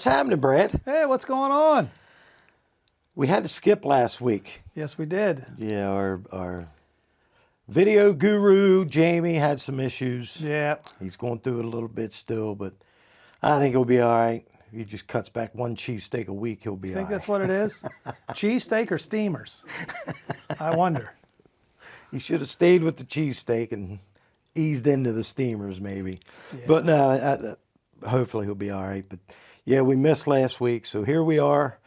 What's happening, Brad? Hey, what's going on? We had to skip last week. Yes, we did. Yeah, our video guru, Jamie, had some issues. Yeah. He's going through it a little bit still, but I think he'll be all right. If he just cuts back one cheesesteak a week, he'll be all right. Think that's what it is? Cheesesteak or steamers? I wonder. He should have stayed with the cheesesteak and eased into the steamers maybe. Yeah. But no, hopefully he'll be all right. But yeah, we missed last week, so here we are.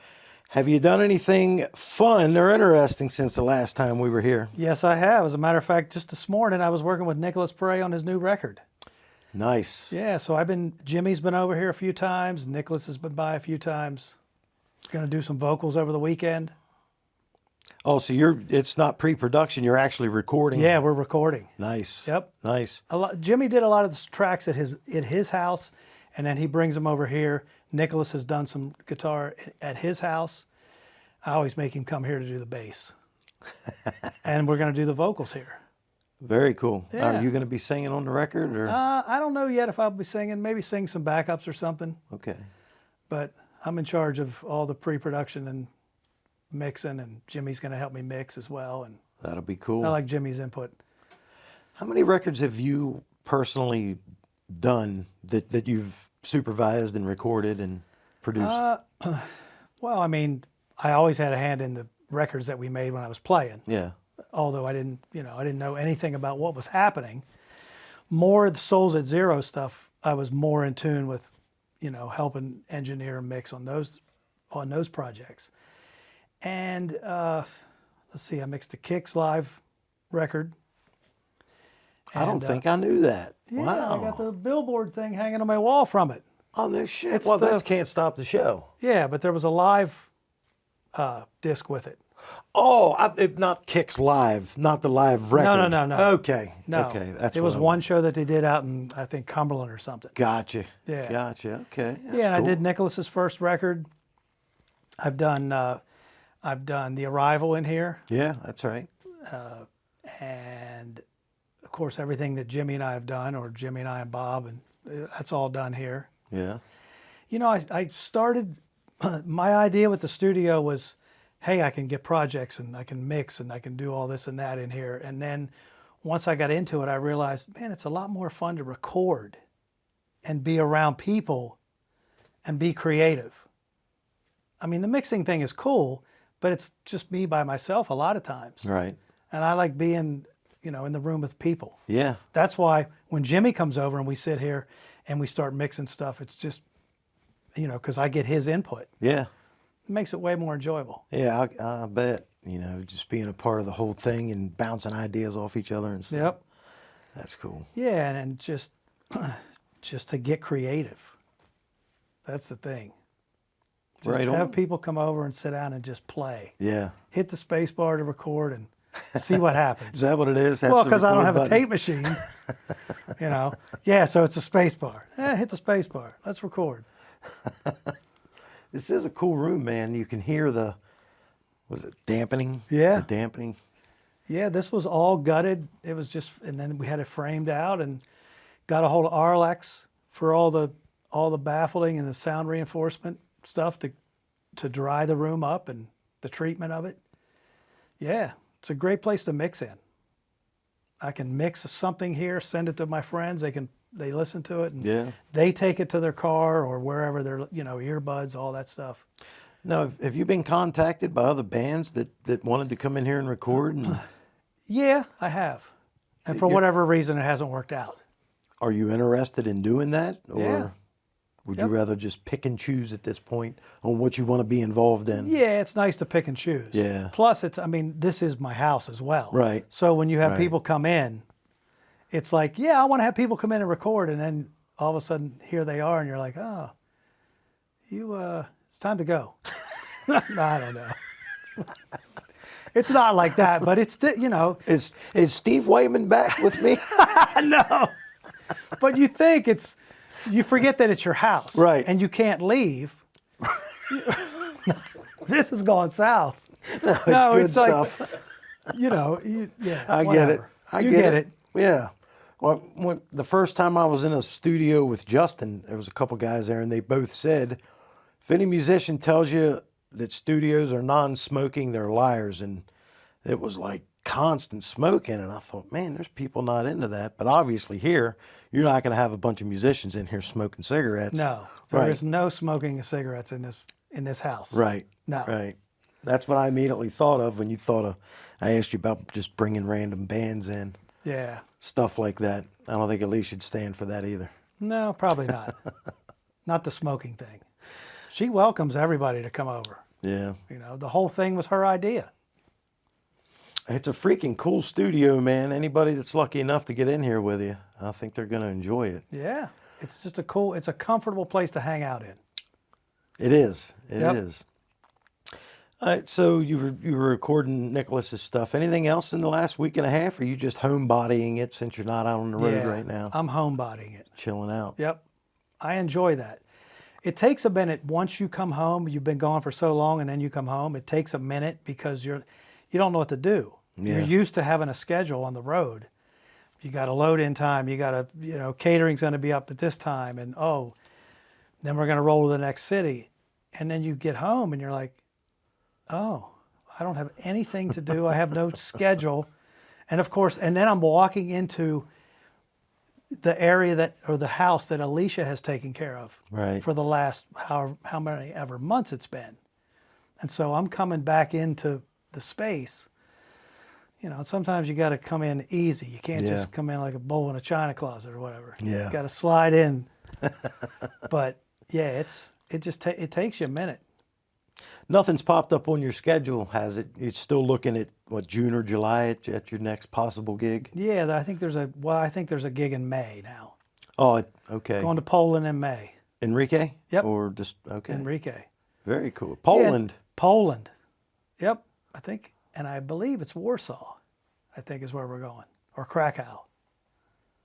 Have you done anything fun or interesting since the last time we were here? Yes, I have. As a matter of fact, just this morning I was working with Nicholas Prey on his new record. Nice. Yeah, so Jimmy's been over here a few times. Nicholas has been by a few times. Going to do some vocals over the weekend. Oh, so it's not pre-production, you're actually recording? Yeah, we're recording. Nice. Yep. Nice. Jimmy did a lot of the tracks at his house, and then he brings them over here. Nicholas has done some guitar at his house. I always make him come here to do the bass. And we're going to do the vocals here. Very cool. Yeah. Are you going to be singing on the record? Or? I don't know yet if I'll be singing. Maybe sing some backups or something. Okay. But I'm in charge of all the pre-production and mixing, and Jimmy's going to help me mix as well. And That'll be cool. I like Jimmy's input. How many records have you personally done that you've supervised and recorded and produced? Well, I mean, I always had a hand in the records that we made when I was playing. Yeah. Although I didn't know anything about what was happening. More of the Souls at Zero stuff, I was more in tune with, helping engineer and mix on those projects. And let's see, I mixed the Kicks live record. I don't think I knew that. Yeah, Wow. I got the billboard thing hanging on my wall from it. Oh, no shit. It's Well, that can't stop the show. Yeah, but there was a live disc with it. Oh, not Kicks Live, not the live record. No. Okay. No, Okay, that's it was one show that they did out in, I think, Cumberland or something. Gotcha. Yeah. Gotcha. Okay. That's Yeah, and cool. I did Nicholas's first record. I've done The Arrival in here, Yeah, that's right. and of course everything that Jimmy and I have done, or Jimmy and I and Bob, and that's all done here. Yeah. I started. My idea with the studio was, hey, I can get projects and I can mix and I can do all this and that in here. And then once I got into it, I realized, man, it's a lot more fun to record and be around people and be creative. I mean, the mixing thing is cool, but it's just me by myself a lot of times. Right. And I like being, in the room with people. Yeah. That's why when Jimmy comes over and we sit here and we start mixing stuff, it's just, because I get his input. Yeah. It makes it way more enjoyable. Yeah, I bet. Just being a part of the whole thing and bouncing ideas off each other and stuff. Yep. That's cool. Yeah, and just to get creative. That's the thing. Just Right have on. people come over and sit down and just play. Yeah. Hit the space bar to record and see what happens. Is that what it is? That's Well, the because I don't record have a button? tape machine. Yeah, so it's a space bar. Hit the space bar. Let's record. This is a cool room, man. You can hear was it dampening? Yeah. The dampening. Yeah, this was all gutted. It was just, and then we had it framed out and got a hold of Arlex for all the baffling and the sound reinforcement stuff to dry the room up and the treatment of it. Yeah, it's a great place to mix in. I can mix something here, send it to my friends. They listen to it, and Yeah. they take it to their car or wherever they're, earbuds, all that stuff. Now, have you been contacted by other bands that wanted to come in here and record? And Yeah, I have. And for whatever reason, it hasn't worked out. are you interested in doing that? Or Yeah. would Yep. you rather just pick and choose at this point on what you want to be involved in? Yeah, it's nice to pick and choose. Yeah. Plus, this is my house as well. Right. So when you have Right. people come in, it's like, yeah, I want to have people come in and record, and then all of a sudden here they are, and you're like, oh, it's time to go. No, I don't know. It's not like that, but it's Is Steve Wayman back with me? no. But you think you forget that it's your house, Right. And you can't leave. This is going south. No, it's good stuff. Yeah. I get it. I get it. Yeah. Well, the first time I was in a studio with Justin, there was a couple guys there, and they both said If any musician tells you that studios are non-smoking, they're liars. And it was like constant smoking. And I thought, man, there's people not into that. But obviously here, you're not going to have a bunch of musicians in here smoking cigarettes. No, there Right. is no smoking of cigarettes in this house. Right. No. Right. That's what I immediately thought of when you thought of, I asked you about just bringing random bands in, Yeah. stuff like that. I don't think Elise should stand for that either. No, probably not. Not the smoking thing. She welcomes everybody to come over. Yeah. You know, the whole thing was her idea. It's a freaking cool studio, man. Anybody that's lucky enough to get in here with you, I think they're going to enjoy it. Yeah. It's just it's a comfortable place to hang out in. It is. It Yep. is. All right, so you were recording Nicholas's stuff. Anything else in the last week and a half? Or are you just homebodying it since you're not out on the road Yeah, right now? I'm homebodying it. Chilling out. Yep. I enjoy that. It takes a minute once you come home. You've been gone for so long, and then you come home. It takes a minute because you don't know what to do. Yeah. You're used to having a schedule on the road. You got a load in time. You got catering's going to be up at this time, and then we're going to roll to the next city, and then you get home and you're like, oh, I don't have anything to do. I have no schedule, and of course, and then I'm walking into the area or the house that Alicia has taken care of Right. for the last how many ever months it's been. And so I'm coming back into the space. You know, sometimes you got to come in easy. You can't Yeah. just come in like a bull in a china closet or whatever. Yeah. You got to slide in. But yeah, it takes you a minute. Nothing's popped up on your schedule, has it? You're still looking at, what, June or July at your next possible gig? Yeah, I think there's a gig in May now. Oh, okay. Going to Poland in May. Enrique? Yep. Or just, okay. Enrique. Very cool. Poland. Yeah, Poland. Yep, I think, and I believe it's Warsaw, I think is where we're going, or Krakow.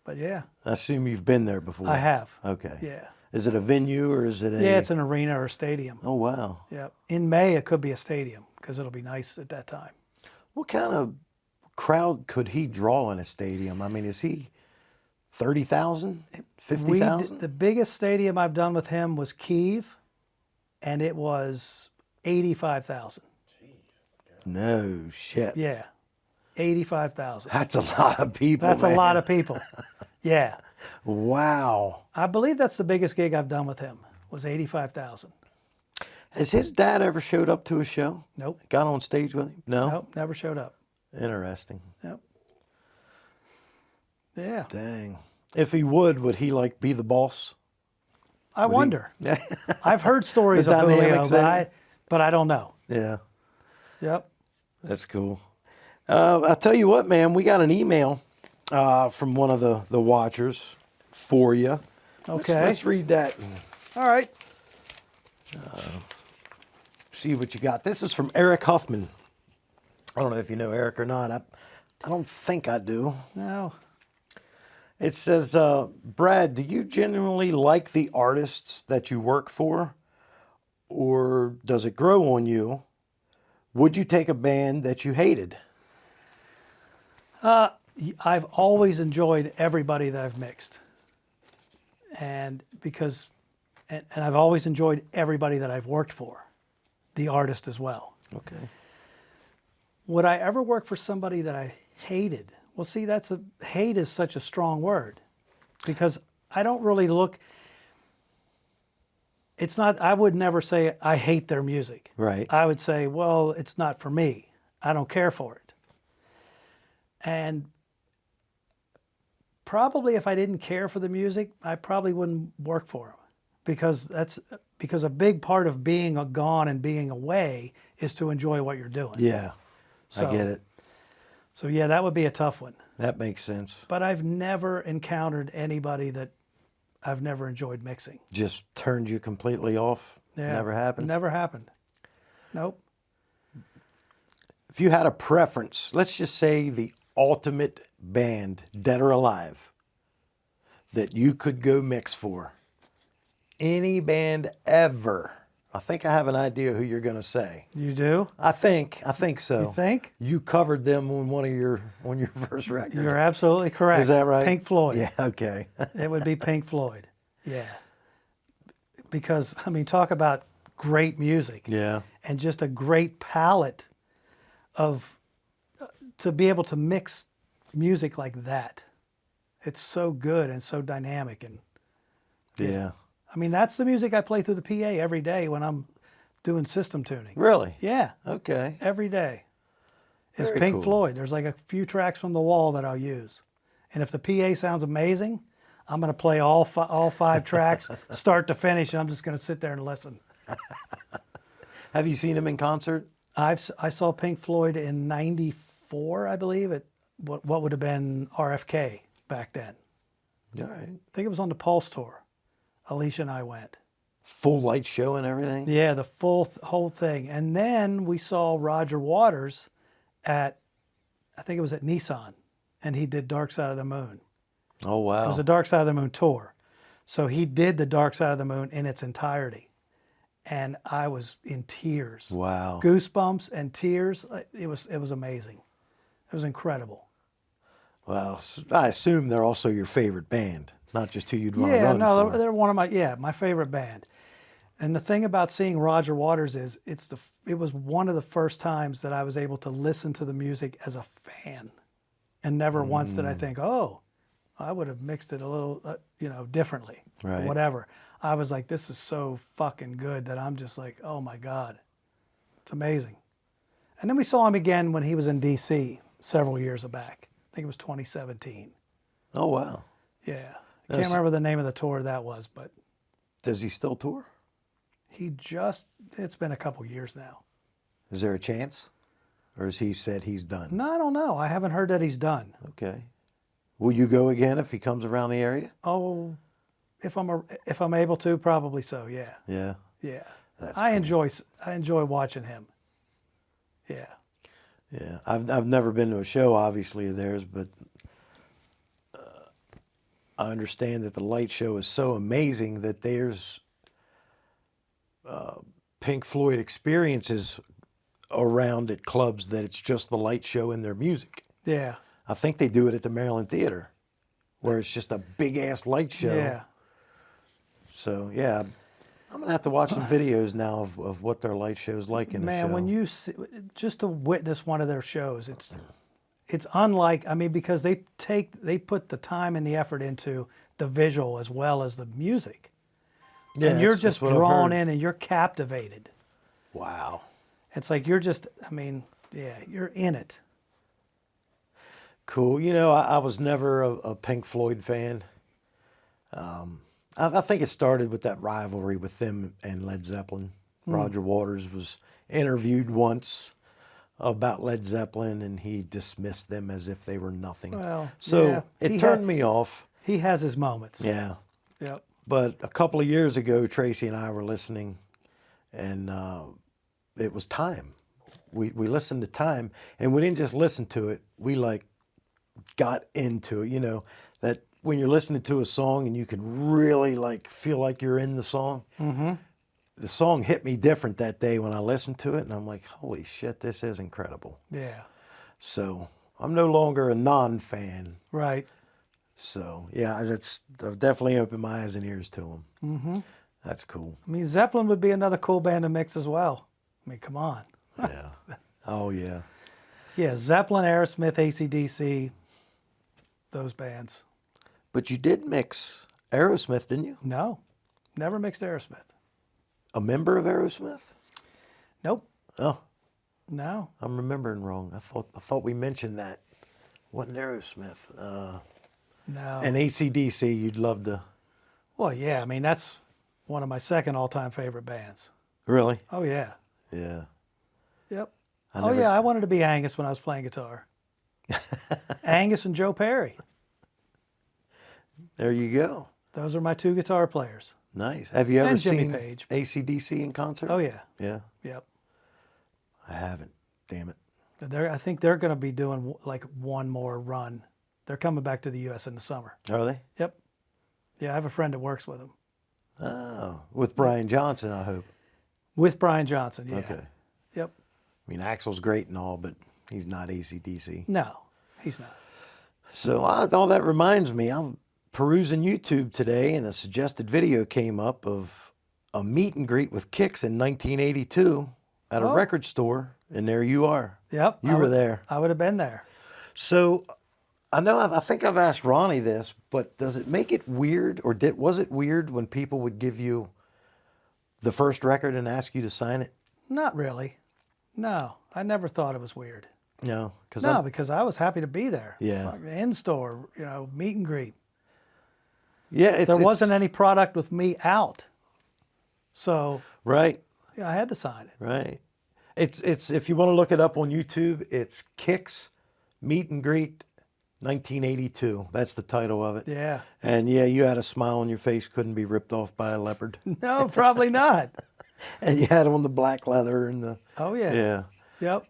But yeah, I assume you've been there before. I have. Okay. Yeah. Is it a venue or is it a... Yeah, it's an arena or a stadium. Oh, wow. Yep. In May, it could be a stadium because it'll be nice at that time. What kind of crowd could he draw in a stadium? I mean, is he 30,000, 50,000? The biggest stadium I've done with him was Kiev, and it was 85,000. No shit. Yeah, 85,000. That's a lot of people. That's man. a lot of people. Yeah. Wow. I believe that's the biggest gig I've done with him, was 85,000. Has his dad ever showed up to a show? Nope. Got on stage with him? No? Nope, never showed up. Interesting. Yep. Yeah. Dang. If he would he like be the boss? I wonder. Yeah. I've heard stories The of Julio, dynamics there. but I don't know. Yeah. Yep. That's cool. I'll tell you what, man, we got an email from one of the watchers for you. Okay. Let's read that and All right. see what you got. This is from Eric Huffman. I don't know if you know Eric or not. I don't think I do. No. It says, Brad, do you genuinely like the artists that you work for? Or does it grow on you? Would you take a band that you hated? I've always enjoyed everybody that I've mixed. And I've always enjoyed everybody that I've worked for, the artist as well. Okay. Would I ever work for somebody that I hated? Well, see, hate is such a strong word because I don't really look, I would never say I hate their music. Right. I would say, well, it's not for me. I don't care for it. And probably if I didn't care for the music, I probably wouldn't work for them because a big part of being gone and being away is to enjoy what you're doing. Yeah, So- I get it. So yeah, that would be a tough one. That makes sense. But I've never encountered anybody that I've never enjoyed mixing. Just turned you completely off? Yeah, Never happened? Never happened. Nope. If you had a preference, let's just say the ultimate band, dead or alive, that you could go mix for, any band ever, I think I have an idea who you're going to say. You do? I think so. You think? You covered them on your first record. You're absolutely correct. Is that right? Pink Floyd. Yeah, okay. It would be Pink Floyd. Yeah. Because, I mean, talk about great music. Yeah. And just a great palette of to be able to mix music like that. It's so good and so dynamic. And Yeah. I mean, that's the music I play through the PA every day when I'm doing system tuning. Really? Yeah, Okay. every day. It's Very Pink cool. Floyd. There's like a few tracks from the wall that I'll use. And if the PA sounds amazing, I'm going to play all 5 tracks, start to finish, and I'm just going to sit there and listen. Have you seen him in concert? I saw Pink Floyd in '94, I believe, at what would have been RFK back then. All right. I think it was on the Pulse tour. Alicia and I went. Full light show and everything? Yeah, the whole thing. And then we saw Roger Waters at, I think it was at Nissan, and he did Dark Side of the Moon. Oh, wow. It was a Dark Side of the Moon tour. So he did the Dark Side of the Moon in its entirety. And I was in tears. Wow. Goosebumps and tears. It was amazing. It was incredible. Well, I assume they're also your favorite band, not just who you'd want to Yeah, run no, for. they're one of my favorite band. And the thing about seeing Roger Waters is it was one of the first times that I was able to listen to the music as a fan. And never once did I think, oh, I would have mixed it a little, differently, or Right. whatever. I was like, this is so fucking good that I'm just like, oh my God, it's amazing. And then we saw him again when he was in D.C. several years back. I think it was 2017. Oh, wow. Yeah. I That's- can't remember the name of the tour that was, but Does he still tour? it's been a couple years now. Is there a chance? Or has he said he's done? No, I don't know. I haven't heard that he's done. Okay. Will you go again if he comes around the area? Oh, if I'm able to, probably so. Yeah, Yeah. yeah. That's I cool. enjoy watching him. Yeah. Yeah. I've never been to a show, obviously, of theirs, but I understand that the light show is so amazing that there's Pink Floyd experiences around at clubs that it's just the light show and their music. Yeah. I think they do it at the Maryland Theater, where it's just a big ass light show. Yeah. So yeah, I'm gonna have to watch some videos now of what their light show's like in the show. Man, when you just to witness one of their shows, it's unlike. I mean, because they put the time and the effort into the visual as well as the music, yeah, and you're that's just what I've drawn heard. in and you're captivated. Wow. It's like you're just. I mean, yeah, you're in it. Cool. You know, I was never a Pink Floyd fan. I think it started with that rivalry with them and Led Zeppelin. Roger Waters was interviewed once about Led Zeppelin, and he dismissed them as if they were nothing. Well, so yeah, it he turned had- me off. He has his moments. Yeah. Yep. But a couple of years ago, Tracy and I were listening, and it was Time. We listened to Time, and we didn't just listen to it. We got into it. You know, that when you're listening to a song and you can really feel like you're in the song. Mm-hmm. The song hit me different that day when I listened to it, and I'm like, holy shit, this is incredible. Yeah. So I'm no longer a non-fan. Right. So yeah, I've definitely opened my eyes and ears to them. Mm-hmm. That's cool. I mean, Zeppelin would be another cool band to mix as well. I mean, come on. Yeah. Oh yeah. Yeah, Zeppelin, Aerosmith, AC/DC, those bands. But you did mix Aerosmith, didn't you? No, never mixed Aerosmith. A member of Aerosmith? Nope. Oh, No. I'm remembering wrong. I thought we mentioned that. Wasn't Aerosmith? No. And AC/DC, you'd love to. Well, yeah. I mean, that's one of my second all-time favorite bands. Really? Oh yeah. Yeah. Yep. I Oh never- yeah. I wanted to be Angus when I was playing guitar. Angus and Joe Perry. There you go. Those are my two guitar players. Nice. Have you ever And Jimmy seen Page. AC/DC in concert? Oh yeah. Yeah. Yep. I haven't. Damn it. I think they're going to be doing like one more run. They're coming back to the U.S. in the summer. Are they? Yep. Yeah, I have a friend that works with them. Oh, with Brian Johnson, I hope. With Brian Johnson, yeah. Okay. Yep. I mean, Axel's great and all, but he's not AC/DC. No, he's not. So all that reminds me, I'm perusing YouTube today, and a suggested video came up of a meet and greet with Kix in 1982 at a Oh. record store, and there you are. Yep. You were there. I would have been there. So I know I think I've asked Ronnie this, but does it make it weird, or was it weird when people would give you the first record and ask you to sign it? Not really. No, I never thought it was weird. No, Because I was happy to be there. Yeah. Fucking in store, meet and greet. yeah, There wasn't any product with me out, so right, yeah, I had to sign it. right. It's if you want to look it up on YouTube, it's Kix Meet and Greet 1982. That's the title of it. Yeah. And yeah, you had a smile on your face, couldn't be ripped off by a leopard. No, probably not. And you had on the black leather and the Oh yeah. yeah. Yep.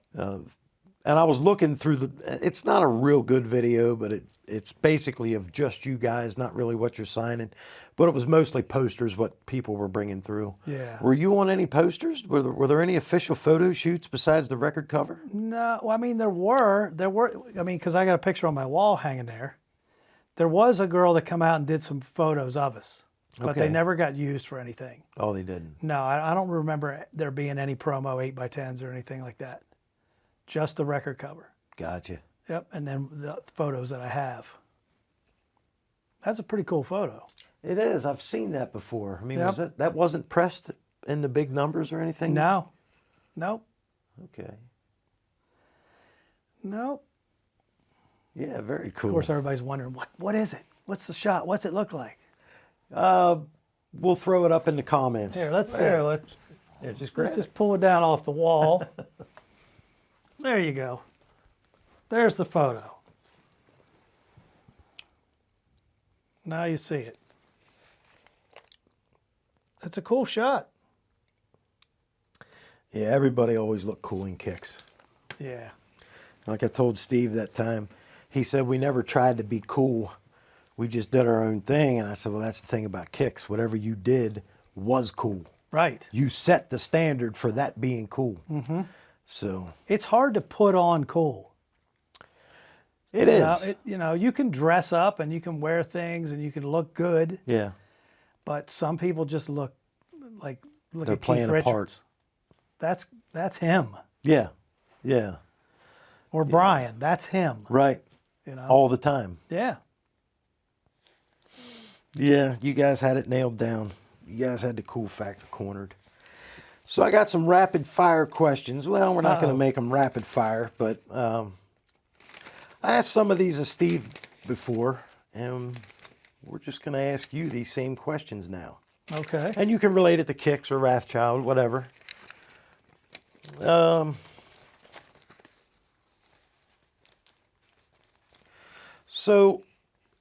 And I was looking through it's not a real good video, but it's basically of just you guys, not really what you're signing. But it was mostly posters, what people were bringing through. Yeah. Were you on any posters? Were there any official photo shoots besides the record cover? No, well, I mean there were. I mean, because I got a picture on my wall hanging there. There was a girl that come out and did some photos of us, but they Okay. never got used for anything. Oh, they didn't. No, I don't remember there being any promo 8x10s or anything like that. Just the record cover. Gotcha. Yep, and then the photos that I have. That's a pretty cool photo. It is. I've seen that before. I mean, Yep. that wasn't pressed in the big numbers or anything? No, nope, Okay. nope. Yeah, very cool. Of course, everybody's wondering what is it? What's the shot? What's it look like? We'll throw it up in the comments. Here, let's see. Just grab Let's just pull it down off the wall. There you go. There's the photo. Now you see it. It's a cool shot. Yeah, everybody always looked cool in Kicks. Yeah. Like I told Steve that time, he said we never tried to be cool. We just did our own thing. And I said, well, that's the thing about Kicks. Whatever you did was cool. Right. You set the standard for that being cool. Mm-hmm. So It's hard to put on cool. it is. You can dress up and you can wear things and you can look good, Yeah. but some people just look They're at Keith playing a Richards. part. That's him. Yeah. Yeah. Or Brian. That's him. Right. All the time. Yeah. Yeah, you guys had it nailed down. You guys had the cool factor cornered. So I got some rapid fire questions. Well, we're not going to make them rapid fire, but I asked some of these of Steve before, and we're just going to ask you these same questions now. Okay. And you can relate it to Kix or Wrathchild, whatever. So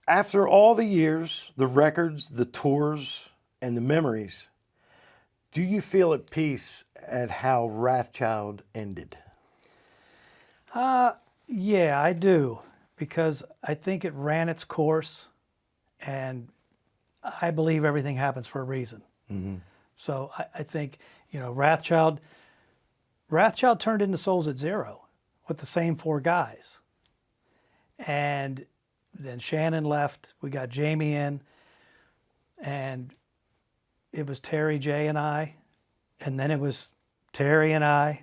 after all the years, the records, the tours, and the memories, do you feel at peace at how Wrathchild ended? Yeah, I do, because I think it ran its course, and I believe everything happens for a reason. Mm-hmm. So I think, Wrathchild turned into Souls at Zero with the same four guys. And then Shannon left, we got Jamie in, and it was Terry, Jay, and I, and then it was Terry and I.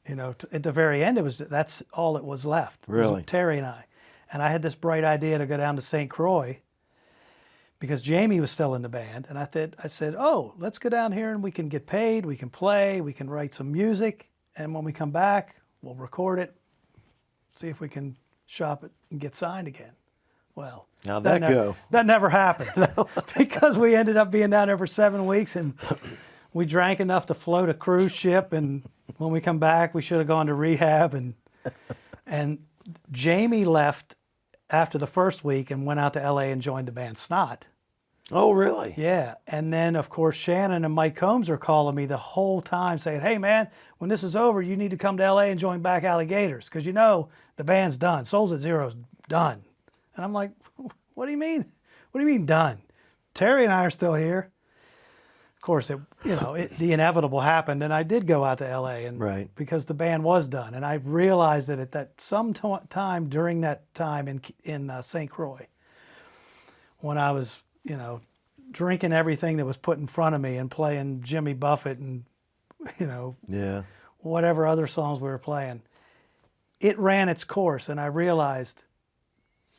At the very end, that's all it was left. It was Really? Terry and I. And I had this bright idea to go down to St Croix because Jamie was still in the band. And I said, oh, let's go down here and we can get paid, we can play, we can write some music. And when we come back, we'll record it, see if we can shop it and get signed again. Well, How'd that that go? That never happened because we ended up being down there for 7 weeks and we drank enough to float a cruise ship. And when we come back, we should have gone to rehab. And Jamie left after the first week and went out to LA and joined the band Snot. Oh, really? Yeah. And then, of course, Shannon and Mike Combs are calling me the whole time saying, hey, man, when this is over, you need to come to LA and join Backalley Gators because the band's done. Souls at Zero's done. And I'm like, what do you mean? What do you mean done? Terry and I are still here. Of course, the inevitable happened, and I did go out to LA, and Right. because the band was done, and I realized that at that some time during that time in St Croix, when I was drinking everything that was put in front of me and playing Jimmy Buffett and, Yeah. whatever other songs we were playing. It ran its course, and I realized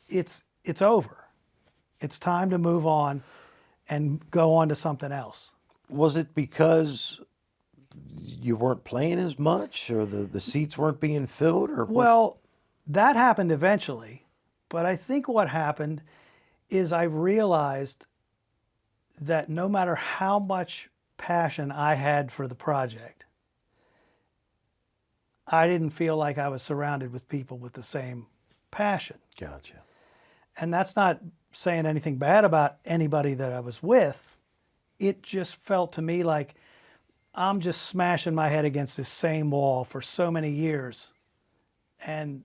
it's over. It's time to move on and go on to something else. Was it because you weren't playing as much, or the seats weren't being filled, or what? Well, that happened eventually, but I think what happened is I realized that no matter how much passion I had for the project, I didn't feel like I was surrounded with people with the same passion. Gotcha. And that's not saying anything bad about anybody that I was with. It just felt to me like I'm just smashing my head against this same wall for so many years, and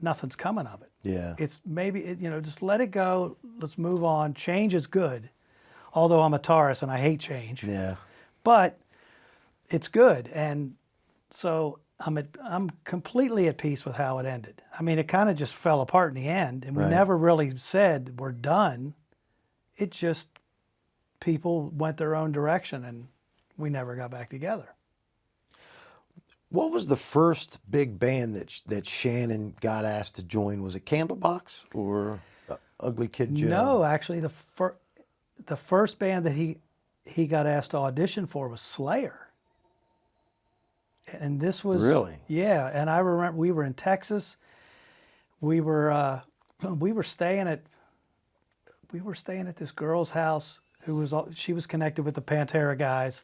nothing's coming of it. Yeah. It's maybe, just let it go. Let's move on. Change is good. Although I'm a Taurus and I hate change. Yeah. But it's good. And so I'm completely at peace with how it ended. I mean, it kind of just fell apart in the end, and we Right. never really said we're done. It just, people went their own direction, and we never got back together. What was the first big band that Shannon got asked to join? Was it Candlebox or Ugly Kid Joe? No, actually, the first band that he got asked to audition for was Slayer. And this was Really? Yeah. And I remember we were in Texas. We were staying at this girl's house she was connected with the Pantera guys,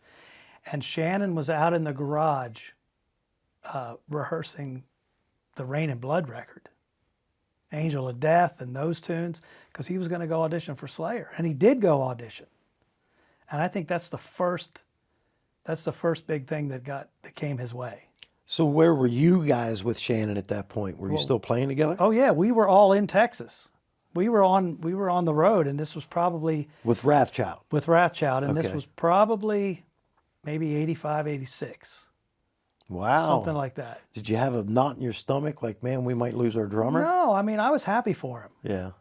and Shannon was out in the garage rehearsing the Rain and Blood record, Angel of Death and those tunes, because he was going to go audition for Slayer, and he did go audition. And I think that's the first big thing that came his way. So where were you guys with Shannon at that point? Were you still playing together? Oh yeah, we were all in Texas. We were on the road, and this was probably With Wrathchild. with Wrathchild, and this Okay. was probably maybe 85, 86. Wow. Something like that. Did you have a knot in your stomach like, man, we might lose our drummer? No, I mean, I was happy for him. Yeah.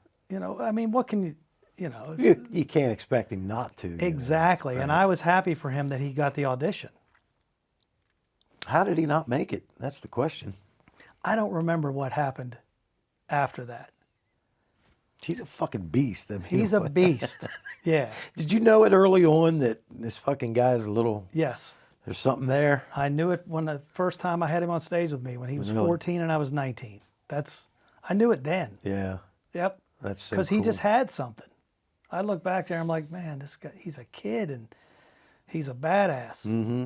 I mean, what can you You can't expect him not to. Exactly. And I was happy for him that he got the audition. How did he not make it? That's the question. I don't remember what happened after that. He's a fucking beast. I mean, He's a beast. Yeah. Did you know it early on that this fucking guy's a little, Yes. there's something there? I knew it when the first time I had him on stage with me when he was Really? 14 and I was 19. I knew it then. Yeah. Yep. That's so Because cool. he just had something. I look back there, I'm like, man, this guy, he's a kid and he's a badass. Mm-hmm.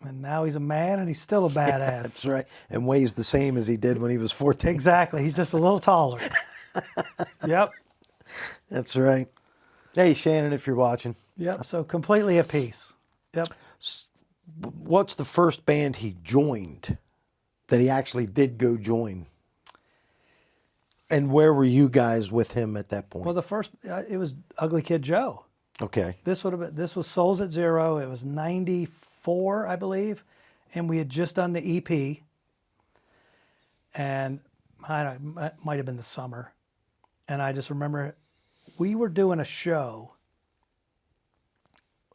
And now he's a man and he's still a badass. That's right. And weighs the same as he did when he was 14. Exactly. He's just a little taller. Yep. That's right. Hey, Shannon, if you're watching. Yep. So completely at peace. Yep. What's the first band he joined that he actually did go join? And where were you guys with him at that point? Well, the first, it was Ugly Kid Joe. Okay. This was Souls at Zero. It was 94, I believe. And we had just done the EP. And it might have been the summer. And I just remember we were doing a show.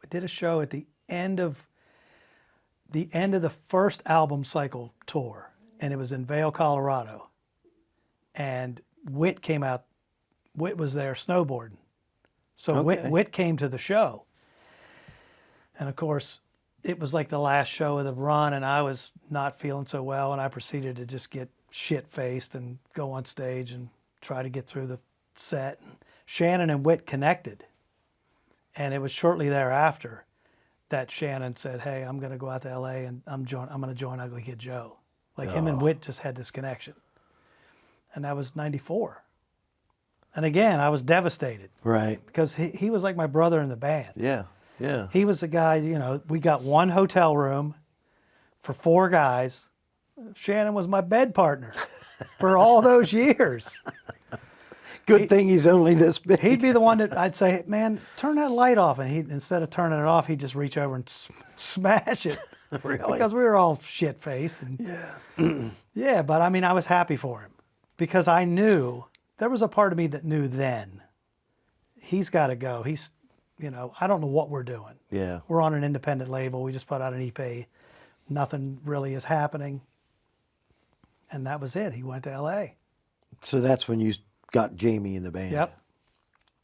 We did a show at the end of the first album cycle tour. And it was in Vail, Colorado. And Whit came out. Whit was there snowboarding. So Okay. Whit came to the show. And of course, it was like the last show of the run, and I was not feeling so well, and I proceeded to just get shit-faced and go on stage and try to get through the set. And Shannon and Whit connected. And it was shortly thereafter that Shannon said, hey, I'm going to go out to LA and I'm going to join Ugly Kid Joe. Like him and Whit just had this connection. And that was 94. And again, I was devastated Right. because he was like my brother in the band. Yeah. Yeah. He was the guy, we got one hotel room for 4 guys. Shannon was my bed partner for all those years. Good thing he's only this big. He'd be the one that I'd say, man, turn that light off. And instead of turning it off, he'd just reach over and smash it. Really? Because we were all shit-faced. Yeah. Yeah, but I mean, I was happy for him because I knew there was a part of me that knew then he's got to go. He's, I don't know what we're doing. Yeah. We're on an independent label. We just put out an EP. Nothing really is happening. And that was it. He went to L.A. So that's when you got Jamie in the band. Yep.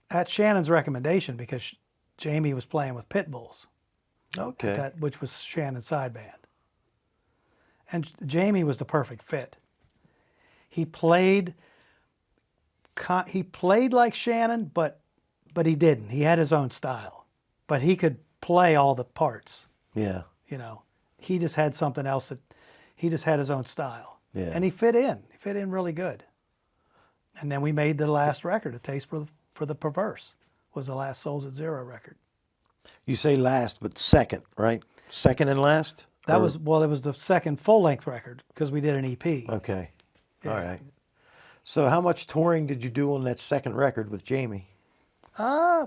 At Shannon's recommendation, because Jamie was playing with Pit Bulls, Okay. which was Shannon's side band. And Jamie was the perfect fit. He played like Shannon, but he didn't. He had his own style, but he could play all the parts. Yeah. He just had something else he just had his own style. Yeah. And he fit in. He fit in really good. And then we made the last record, A Taste for the Perverse, was the last Souls at Zero record. You say last, but second, right? Second and last? It was the second full-length record because we did an EP. Okay. Yeah. All right. So how much touring did you do on that second record with Jamie?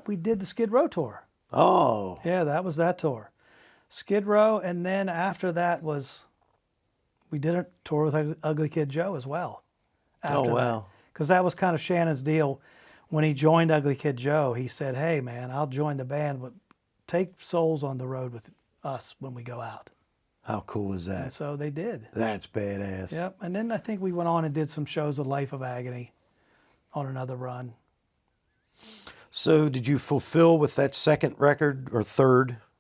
We did the Skid Row tour. Oh. Yeah, that was that tour. Skid Row, and then after that we did a tour with Ugly Kid Joe as well. Oh, wow. Because that was kind of Shannon's deal. When he joined Ugly Kid Joe, he said, hey, man, I'll join the band, but take Souls on the road with us when we go out. How cool is that? And so they did. That's badass. Yep. And then I think we went on and did some shows with Life of Agony on another run. So did you fulfill with that second record or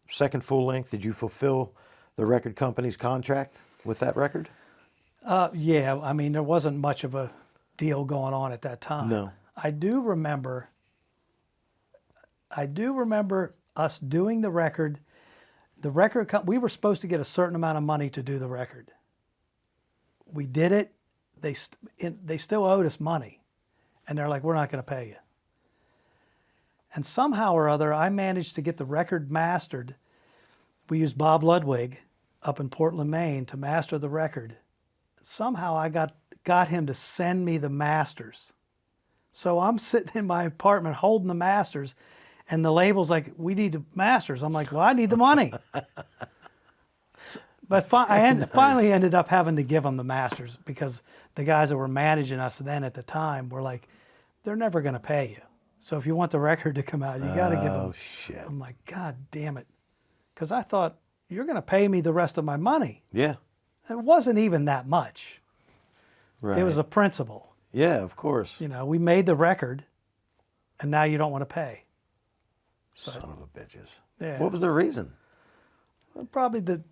second full length, did you fulfill the record company's contract with that record? Yeah. I mean, there wasn't much of a deal going on at that time. No. I do remember us doing the record. We were supposed to get a certain amount of money to do the record. We did it. They still owed us money. And they're like, we're not going to pay you. And somehow or other, I managed to get the record mastered. We used Bob Ludwig up in Portland, Maine to master the record. Somehow I got him to send me the masters. So I'm sitting in my apartment holding the masters, and the label's like, we need the masters. I'm like, well, I need the money. But I finally ended up having to give them the masters because the guys that were managing us then at the time were like, they're never going to pay you. So if you want the record to come out, you got to give them. Oh, shit. I'm like, God damn it. Because I thought, you're going to pay me the rest of my money. Yeah. It wasn't even that much. Right. It was a principle. Yeah, of course. We made the record, and now you don't want to pay. Son of a bitches. Yeah. What was the reason? Probably the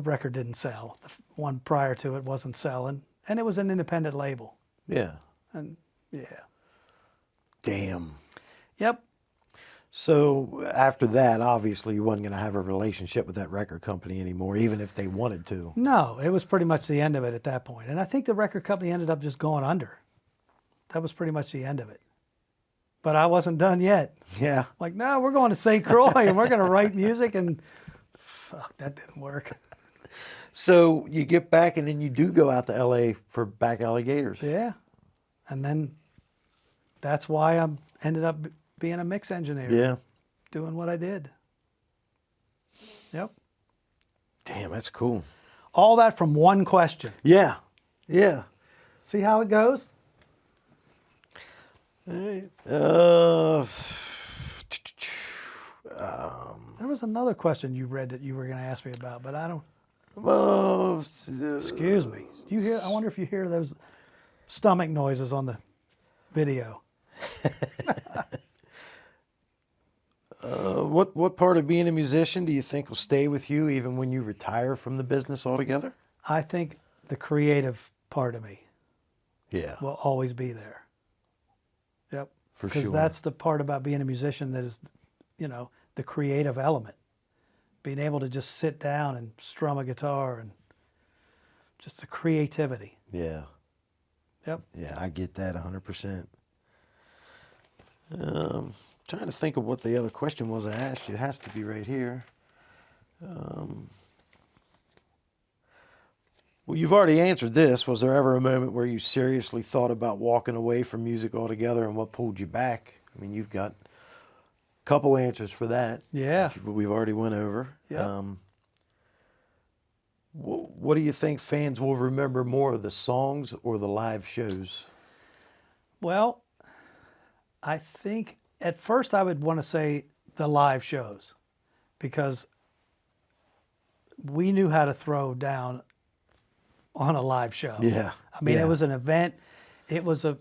record didn't sell. The one prior to it wasn't selling, and it was an independent label. Yeah. And yeah. Damn. Yep. So after that, obviously, you wasn't going to have a relationship with that record company anymore, even if they wanted to. No, it was pretty much the end of it at that point. And I think the record company ended up just going under. That was pretty much the end of it. But I wasn't done yet. Yeah. Like, no, we're going to St Croix and we're going to write music, and fuck, that didn't work. So you get back and then you do go out to L.A. for Backalley Gators. Yeah. And then that's why I ended up being a mix engineer. Yeah. Doing what I did. Yep. Damn, that's cool. All that from one question. Yeah. Yeah. See how it goes? Uh, There was another question you read that you were going to ask me about, but I don't. Excuse me. Do you hear? I wonder if you hear those stomach noises on the video. What part of being a musician do you think will stay with you even when you retire from the business altogether? I think the creative part of me Yeah. will always be there. Yep. For Because sure. that's the part about being a musician that is, the creative element. Being able to just sit down and strum a guitar and just the creativity. Yeah. Yep. Yeah, I get that 100%. Trying to think of what the other question was I asked you. It has to be right here. Well, you've already answered this. Was there ever a moment where you seriously thought about walking away from music altogether, and what pulled you back? I mean, you've got a couple answers for that. Yeah. Which we've already went over. Yep. What do you think fans will remember more, the songs or the live shows? Well, I think at first I would want to say the live shows, because we knew how to throw down on a live show. Yeah. I mean, Yeah. it was an event. It was it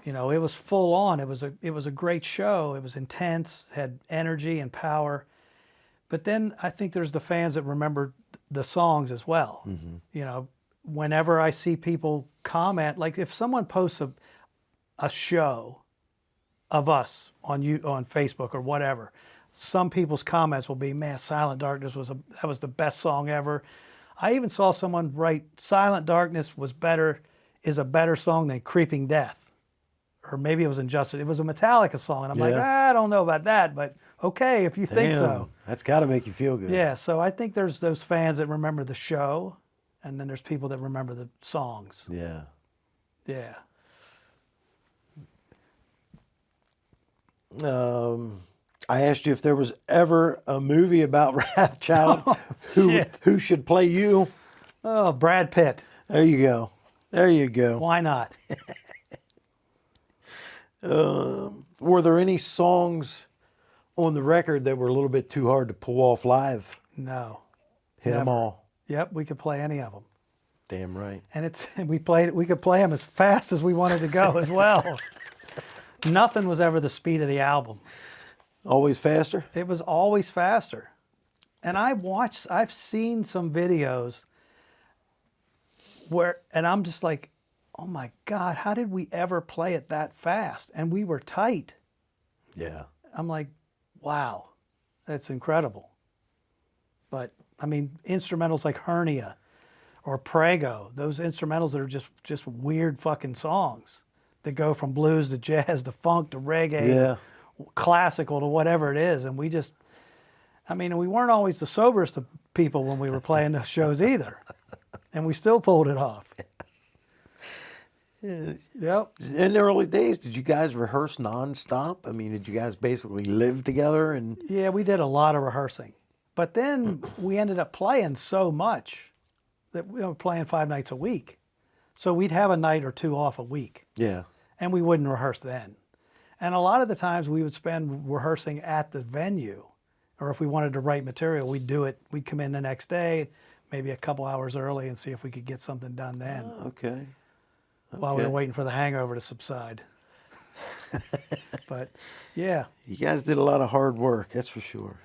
was full on. It was a great show. It was intense, had energy and power. But then I think there's the fans that remember the songs as well. Mm-hmm. You know, whenever I see people comment, like if someone posts a show of us on Facebook or whatever, some people's comments will be, "Man, Silent Darkness was the best song ever." I even saw someone write, "Silent Darkness is a better song than Creeping Death," or maybe it was Injustice. It was a Metallica song, and I'm like, I don't know about that, but okay, if you think so. That's got to make you feel good. Yeah, so I think there's those fans that remember the show, and then there's people that remember the songs. Yeah. Yeah. I asked you if there was ever a movie about Wrathchild. Who should play you? Oh, Brad Pitt. There you go. There you go. Why not? Were there any songs on the record that were a little bit too hard to pull off live? No. Hit them Never. all. Yep, we could play any of them. Damn right. And we could play them as fast as we wanted to go as well. Nothing was ever the speed of the album. Always faster? It was always faster. And I've seen some videos and I'm just like, oh my God, how did we ever play it that fast? And we were tight. Yeah. I'm like, wow, that's incredible. But I mean, instrumentals like Hernia or Prego, those instrumentals that are just weird fucking songs that go from blues to jazz to funk to reggae, Yeah. classical to whatever it is. And we weren't always the soberest of people when we were playing those shows either. And we still pulled it off. Yep. In the early days, did you guys rehearse nonstop? I mean, did you guys basically live together? And Yeah, we did a lot of rehearsing. But then we ended up playing so much that we were playing 5 nights a week. So we'd have a night or two off a week. yeah. And we wouldn't rehearse then. And a lot of the times we would spend rehearsing at the venue. Or if we wanted to write material, we'd do it. We'd come in the next day, maybe a couple hours early, and see if we could get something done then. Okay. While we were waiting for the hangover to subside. But yeah. You guys did a lot of hard work, that's for sure.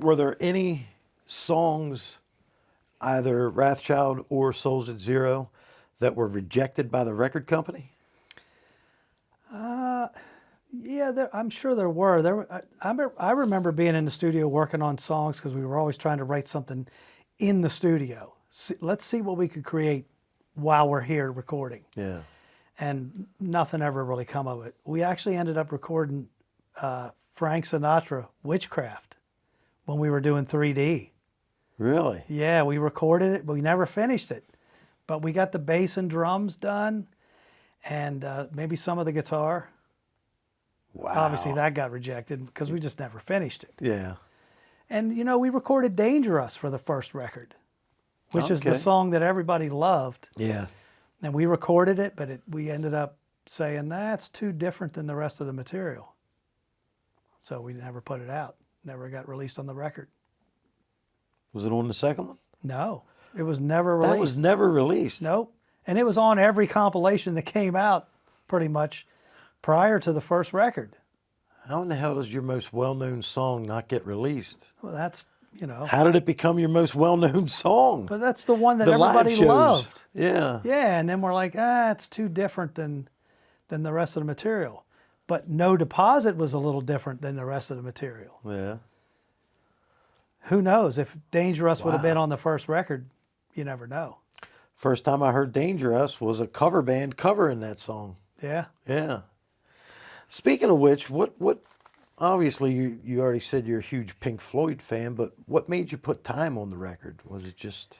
Were there any songs, either Wrathchild or Souls at Zero, that were rejected by the record company? Yeah, I'm sure there were. I remember being in the studio working on songs because we were always trying to write something in the studio. Let's see what we could create while we're here recording. Yeah. And nothing ever really come of it. We actually ended up recording Frank Sinatra, Witchcraft, when we were doing 3D. Really? Yeah, we recorded it, but we never finished it. But we got the bass and drums done, and maybe some of the guitar. Wow. Obviously, that got rejected because we just never finished it. Yeah. And, we recorded Dangerous for the first record, which is the Okay. song that everybody loved. Yeah. And we recorded it, but we ended up saying, that's too different than the rest of the material. So we never put it out. Never got released on the record. Was it on the second one? No, it was never released. That was never released. Nope. And it was on every compilation that came out pretty much prior to the first record. How in the hell does your most well-known song not get released? Well, that's, How did it become your most well-known song? but that's the one that The live everybody shows. loved. Yeah. Yeah, and then we're like, it's too different than the rest of the material. But No Deposit was a little different than the rest of the material. Yeah. Who knows? If Dangerous would have Wow. been on the first record, you never know. First time I heard Dangerous was a cover band covering that song. Yeah. Yeah. Speaking of which, what obviously you already said you're a huge Pink Floyd fan, but what made you put Time on the record? Was it just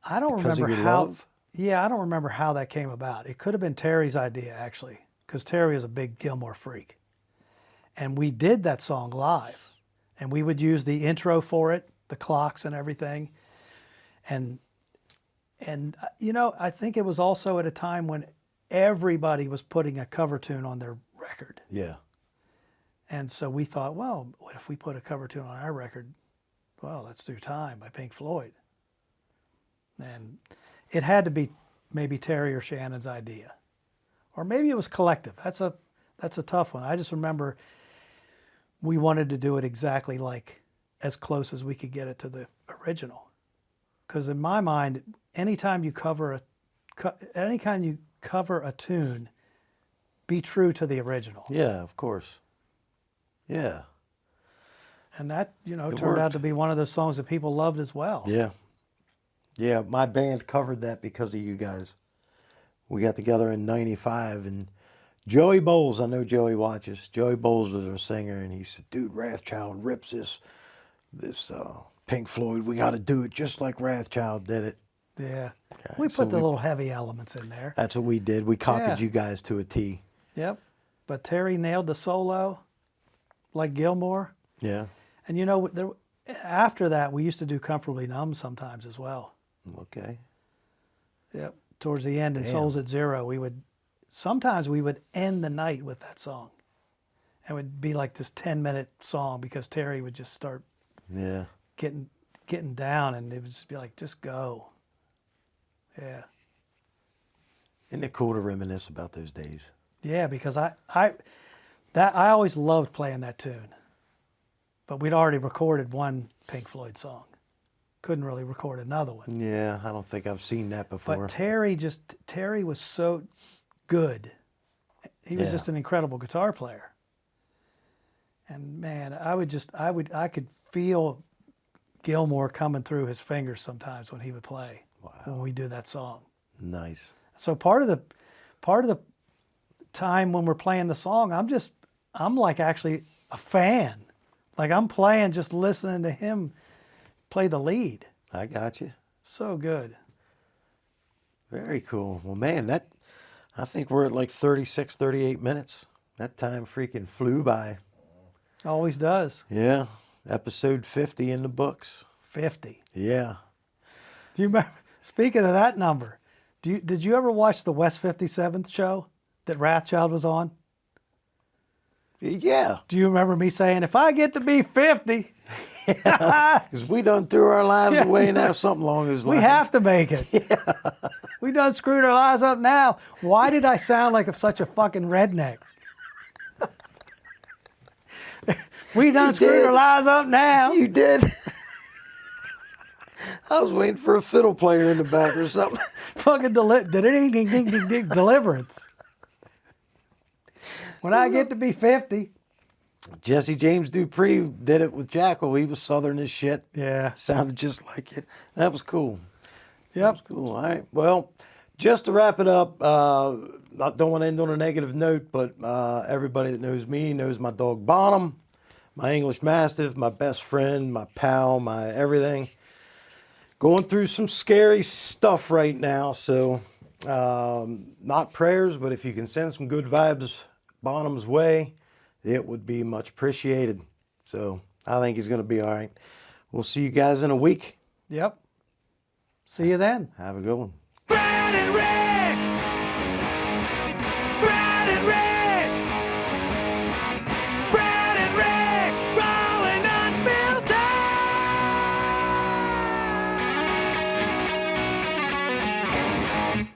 I don't because remember of your how. love? Yeah, I don't remember how that came about. It could have been Terry's idea, actually, because Terry is a big Gilmore freak. And we did that song live. And we would use the intro for it, the clocks and everything. And I think it was also at a time when everybody was putting a cover tune on their record. Yeah. And so we thought, well, what if we put a cover tune on our record? Well, let's do Time by Pink Floyd. And it had to be maybe Terry or Shannon's idea. Or maybe it was collective. That's a tough one. I just remember we wanted to do it exactly like as close as we could get it to the original. Because in my mind, anytime you cover a tune, be true to the original. Yeah, of course. Yeah. And that, turned worked. out to be one of those songs that people loved as well. Yeah. Yeah, my band covered that because of you guys. We got together in 95, and Joey Bowles, I know Joey watches. Joey Bowles was our singer, and he said, dude, Wrathchild rips this Pink Floyd. We got to do it just like Wrathchild did it. Yeah. Okay, We so put the little heavy elements in there. That's what we did. We copied Yeah. you guys to a T. Yep. But Terry nailed the solo like Gilmore. Yeah. And after that, we used to do Comfortably Numb sometimes as well. Okay. Yep. Towards the end in Damn. Souls at Zero, sometimes we would end the night with that song. It would be like this 10-minute song because Terry would just start Yeah. getting down, and it would just be like, just go. Yeah. Isn't it cool to reminisce about those days? Yeah, because I always loved playing that tune. But we'd already recorded one Pink Floyd song. Couldn't really record another one. Yeah, I don't think I've seen that before. But Terry was so good. He was Yeah. just an incredible guitar player. And man, I could feel Gilmore coming through his fingers sometimes when he would play. Wow. When we do that song. Nice. So part of the time when we're playing the song, I'm like actually a fan. Like I'm playing, just listening to him play the lead. I got you. So good. Very cool. Well, man, I think we're at like 36, 38 minutes. That time freaking flew by. Always does. Yeah. Episode 50 in the books. 50. Yeah. Do you remember, speaking of that number, did you ever watch the West 57th show that Wrathchild was on? Yeah. Do you remember me saying, if I get to be 50, Because we done threw our lives Yeah. away now, something along those we lines. have to make it. We done screwed our lives up now. Why did I sound like such a fucking redneck? We done screwed did. our lives up now. You did. I was waiting for a fiddle player in the back or something. Fucking deliverance. When I get to be 50. Jesse James Dupree did it with Jackal. He was Southern as shit. Yeah. Sounded just like it. That was cool. That Yep. was cool. All right. Well, just to wrap it up, I don't want to end on a negative note, but everybody that knows me knows my dog Bonham, my English Mastiff, my best friend, my pal, my everything. Going through some scary stuff right now. So, not prayers, but if you can send some good vibes Bonham's way, it would be much appreciated. So, I think he's going to be all right. We'll see you guys in a week. Yep. See you then. Have a good one. Bright and red.